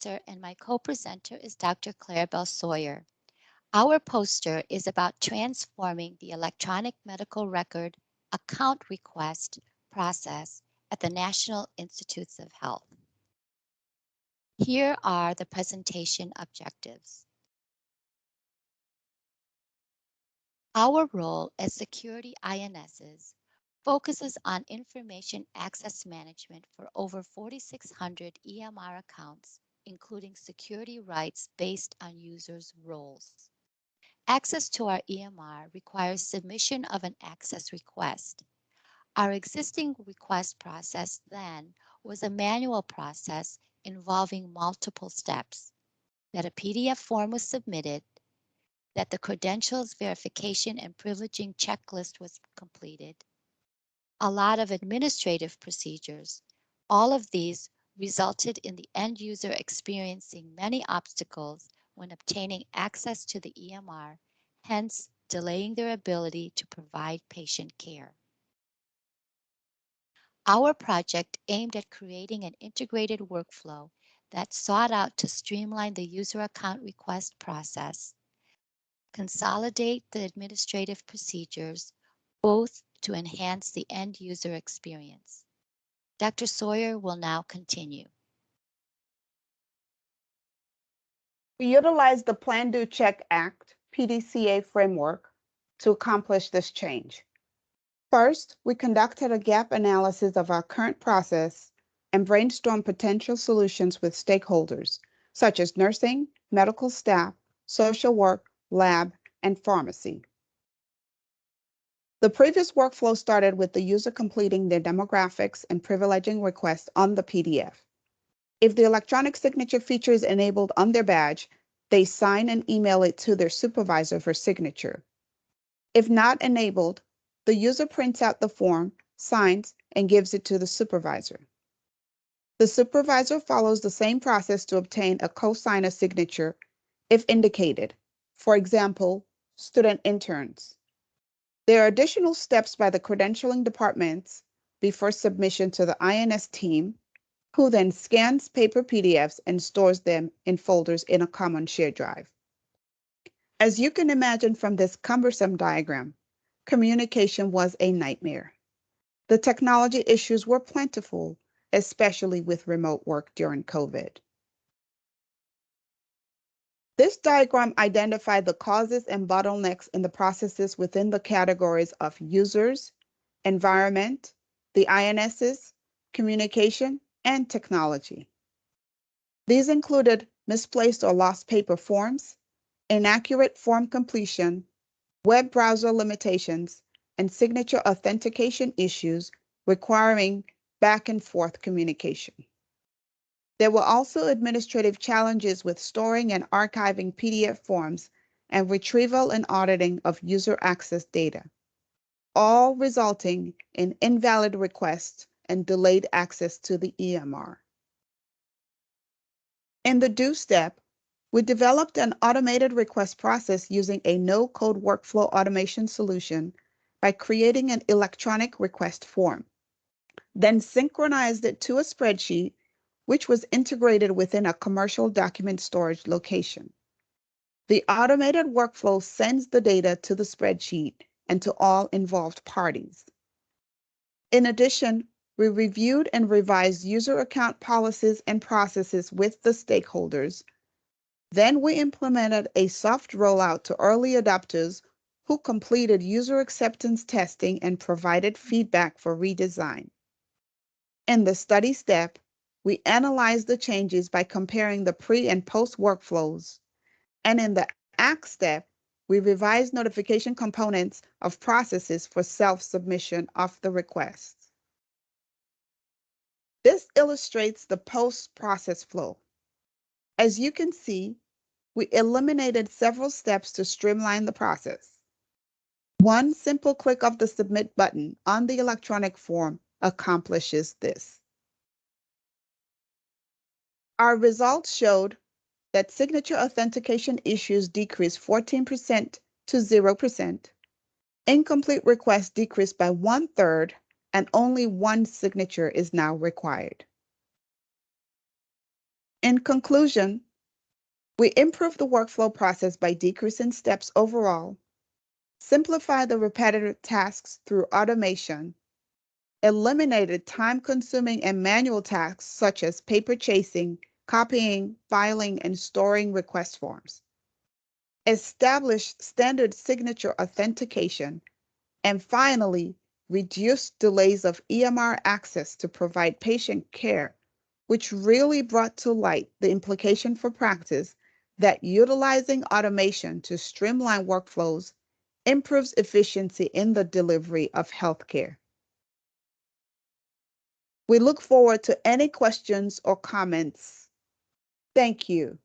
And my co-presenter is Dr. Clarabelle Sawyer. Our poster is about transforming the electronic medical record account request process at the National Institutes of Health. Here are the presentation objectives. Our role as security INSs focuses on information access management for over 4,600 EMR accounts, including security rights based on users' roles. Access to our EMR requires submission of an access request. Our existing request process then was a manual process involving multiple steps: that a PDF form was submitted, that the credentials verification and privileging checklist was completed, a lot of administrative procedures. All of these resulted in the end user experiencing many obstacles when obtaining access to the EMR, hence delaying their ability to provide patient care. Our project aimed at creating an integrated workflow that sought out to streamline the user account request process, consolidate the administrative procedures, both to enhance the end user experience. Dr. Sawyer will now continue. We utilized the Plan, Do, Check Act PDCA framework to accomplish this change. First, we conducted a gap analysis of our current process and brainstormed potential solutions with stakeholders, such as nursing, medical staff, social work, lab, and pharmacy. The previous workflow started with the user completing their demographics and privileging requests on the PDF. If the electronic signature feature is enabled on their badge, they sign and email it to their supervisor for signature. If not enabled, the user prints out the form, signs, and gives it to the supervisor. The supervisor follows the same process to obtain a co-signer signature if indicated. For example, student interns. There are additional steps by the credentialing departments before submission to the INS team, who then scans paper PDFs and stores them in folders in a common shared drive. As you can imagine from this cumbersome diagram, communication was a nightmare. The technology issues were plentiful, especially with remote work during COVID. This diagram identified the causes and bottlenecks in the processes within the categories of users, environment, the INSs, communication, and technology. These included misplaced or lost paper forms, inaccurate form completion, web browser limitations, and signature authentication issues requiring back and forth communication. There were also administrative challenges with storing and archiving PDF forms and retrieval and auditing of user access data, all resulting in invalid requests and delayed access to the EMR. In the Do step, we developed an automated request process using a no-code workflow automation solution by creating an electronic request form, then synchronized it to a spreadsheet, which was integrated within a commercial document storage location. The automated workflow sends the data to the spreadsheet and to all involved parties. In addition, we reviewed and revised user account policies and processes with the stakeholders. Then we implemented a soft rollout to early adopters who completed user acceptance testing and provided feedback for redesign. In the study step, we analyzed the changes by comparing the pre and post workflows. And in the act step, we revised notification components of processes for self-submission of the requests. This illustrates the post-process flow. As you can see, we eliminated several steps to streamline the process. One simple click of the Submit button on the electronic form accomplishes this. Our results showed that signature authentication issues decreased 14% to 0%, incomplete requests decreased by 1/3, and only one signature is now required. In conclusion, we improve the workflow process by decreasing steps overall, simplify the repetitive tasks through automation, eliminated time-consuming and manual tasks such as paper chasing, copying, filing, and storing request forms, established standard signature authentication, and finally, reduced delays of EMR access to provide patient care, which really brought to light the implication for practice that utilizing automation to streamline workflows improves efficiency in the delivery of healthcare. We look forward to any questions or comments. Thank you.